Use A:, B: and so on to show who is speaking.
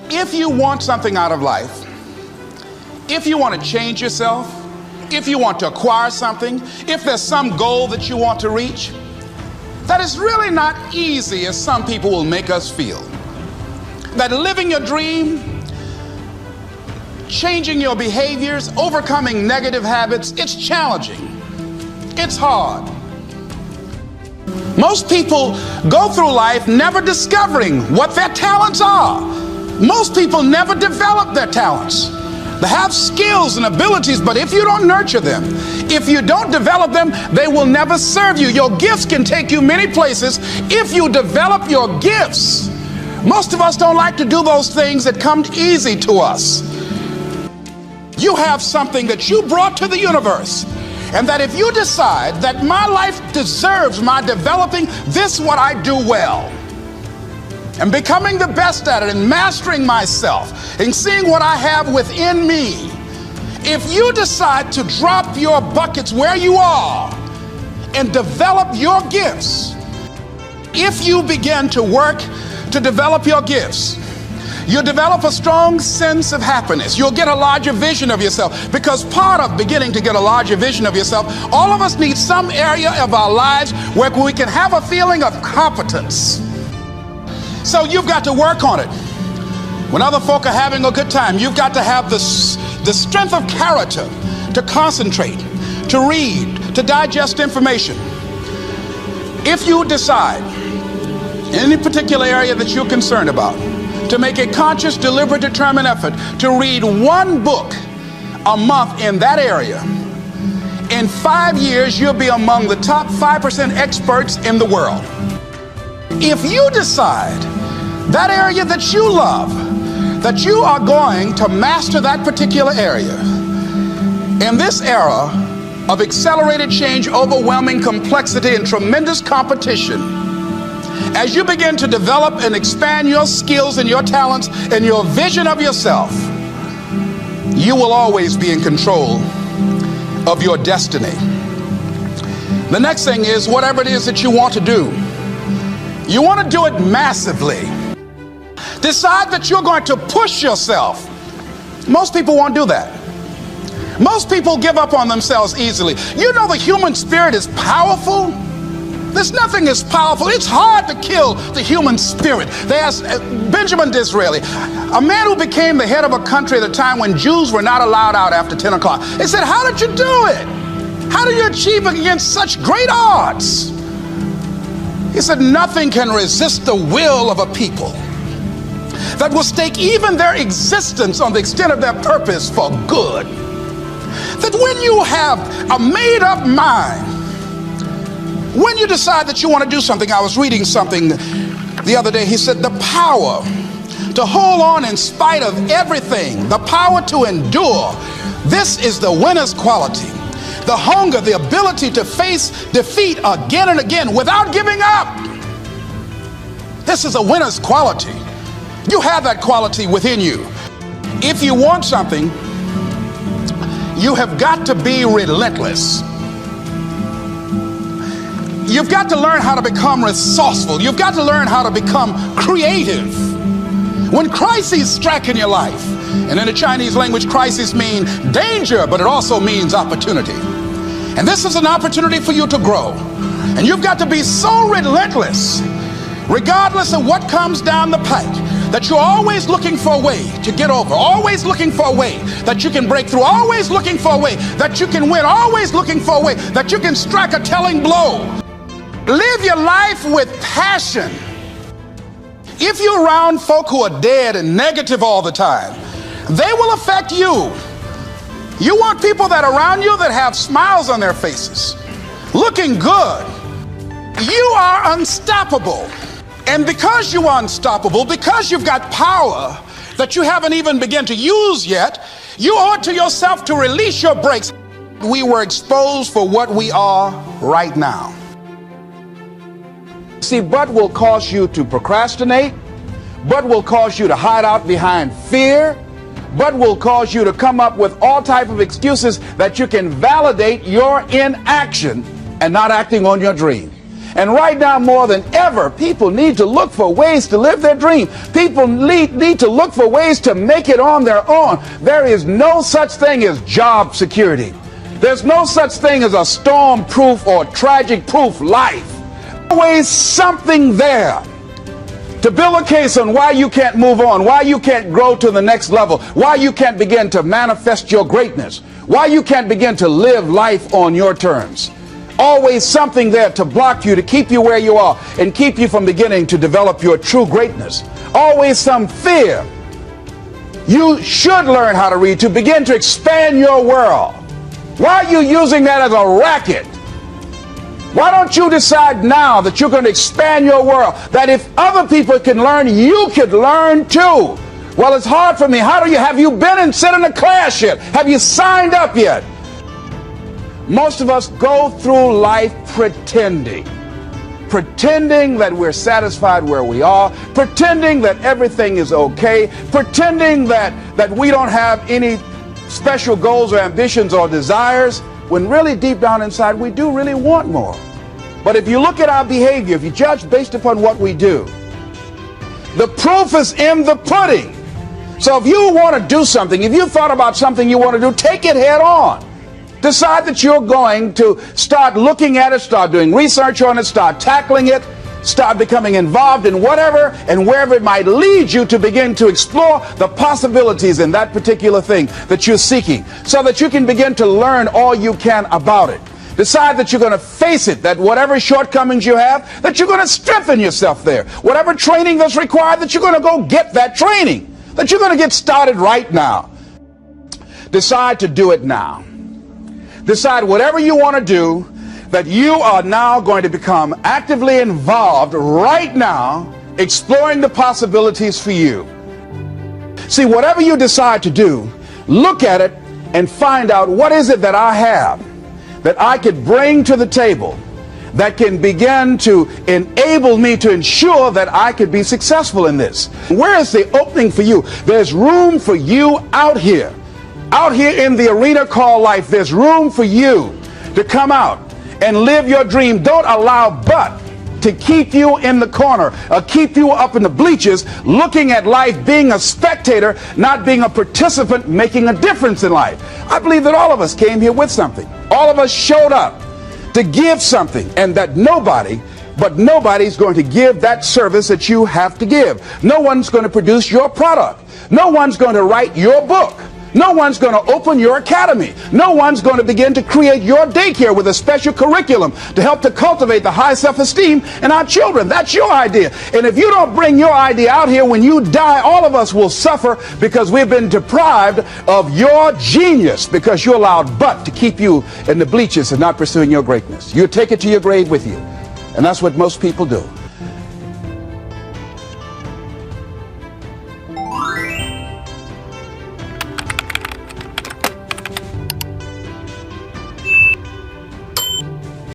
A: If you want something out of life, if you want to change yourself, if you want to acquire something, if there's some goal that you want to reach, that is really not easy as some people will make us feel. That living your dream, changing your behaviors, overcoming negative habits, it's challenging. It's hard. Most people go through life never discovering what their talents are. Most people never develop their talents. They have skills and abilities, but if you don't nurture them, if you don't develop them, they will never serve you. Your gifts can take you many places if you develop your gifts. Most of us don't like to do those things that come easy to us. You have something that you brought to the universe, and that if you decide that my life deserves my developing this, what I do well, and becoming the best at it, and mastering myself, and seeing what I have within me, if you decide to drop your buckets where you are and develop your gifts, if you begin to work to develop your gifts, you'll develop a strong sense of happiness. You'll get a larger vision of yourself, because part of beginning to get a larger vision of yourself, all of us need some area of our lives where we can have a feeling of competence. So you've got to work on it. When other folk are having a good time, you've got to have the strength of character to concentrate, to read, to digest information. If you decide in any particular area that you're concerned about, to make a conscious, deliberate, determined effort to read one book a month in that area, in 5 years, you'll be among the top 5% experts in the world. If you decide that area that you love, that you are going to master that particular area, in this era of accelerated change, overwhelming complexity, and tremendous competition, as you begin to develop and expand your skills and your talents and your vision of yourself, you will always be in control of your destiny. The next thing is, whatever it is that you want to do, you want to do it massively. Decide that you're going to push yourself. Most people won't do that. Most people give up on themselves easily. You know, the human spirit is powerful. There's nothing as powerful. It's hard to kill the human spirit. They asked Benjamin Disraeli, a man who became the head of a country at a time when Jews were not allowed out after 10 o'clock. They said, how did you do it? How did you achieve it against such great odds? He said, nothing can resist the will of a people that will stake even their existence on the extent of their purpose for good. That when you have a made-up mind, when you decide that you want to do something, I was reading something the other day, he said the power to hold on in spite of everything, the power to endure, this is the winner's quality. The hunger, the ability to face defeat again and again without giving up. This is a winner's quality. You have that quality within you. If you want something, you have got to be relentless. You've got to learn how to become resourceful. You've got to learn how to become creative. When crises strike in your life, and in the Chinese language, crisis means danger, but it also means opportunity. And this is an opportunity for you to grow. And you've got to be so relentless, regardless of what comes down the pike, that you're always looking for a way to get over, always looking for a way that you can break through, always looking for a way that you can win, always looking for a way that you can strike a telling blow. Live your life with passion. If you're around folk who are dead and negative all the time, they will affect you. You want people that are around you that have smiles on their faces, looking good. You are unstoppable. And because you are unstoppable, because you've got power that you haven't even begun to use yet, you owe it to yourself to release your brakes. We were exposed for what we are right now. See, but will cause you to procrastinate, but will cause you to hide out behind fear, but will cause you to come up with all type of excuses that you can validate your inaction and not acting on your dream. And right now, more than ever, people need to look for ways to live their dream. People need to look for ways to make it on their own. There is no such thing as job security. There's no such thing as a storm-proof or tragic-proof life. Always something there to build a case on why you can't move on, why you can't grow to the next level, why you can't begin to manifest your greatness, why you can't begin to live life on your terms. Always something there to block you, to keep you where you are, and keep you from beginning to develop your true greatness. Always some fear you should learn how to read to begin to expand your world. Why are you using that as a racket? Why don't you decide now that you're going to expand your world, that if other people can learn, you could learn too? Well, it's hard for me. Have you been and sit in a class yet? Have you signed up yet? Most of us go through life pretending that we're satisfied where we are, pretending that everything is okay, pretending that we don't have any special goals or ambitions or desires, when really deep down inside we do really want more. But if you look at our behavior, if you judge based upon what we do, the proof is in the pudding. So if you want to do something, if you thought about something you want to do, take it head on. Decide that you're going to start looking at it, start doing research on it, start tackling it, start becoming involved in whatever and wherever it might lead you, to begin to explore the possibilities in that particular thing that you're seeking, so that you can begin to learn all you can about it. Decide that you're going to face it, that whatever shortcomings you have, that you're going to strengthen yourself there. Whatever training that's required, that you're going to go get that training, that you're going to get started right now. Decide to do it now. Decide whatever you want to do, that you are now going to become actively involved right now, exploring the possibilities for you. See, whatever you decide to do, look at it and find out, what is it that I have that I could bring to the table that can begin to enable me to ensure that I could be successful in this? Where is the opening for you? There's room for you out here in the arena called life. There's room for you to come out and live your dream. Don't allow but to keep you in the corner, or keep you up in the bleachers, looking at life, being a spectator, not being a participant, making a difference in life. I believe that all of us came here with something. All of us showed up to give something, and that nobody's going to give that service that you have to give. No one's going to produce your product. No one's going to write your book. No one's going to open your academy. No one's going to begin to create your daycare with a special curriculum to help to cultivate the high self-esteem in our children. That's your idea. And if you don't bring your idea out here, when you die, all of us will suffer, because we've been deprived of your genius, because you allowed but to keep you in the bleachers and not pursuing your greatness. You take it to your grave with you. And that's what most people do.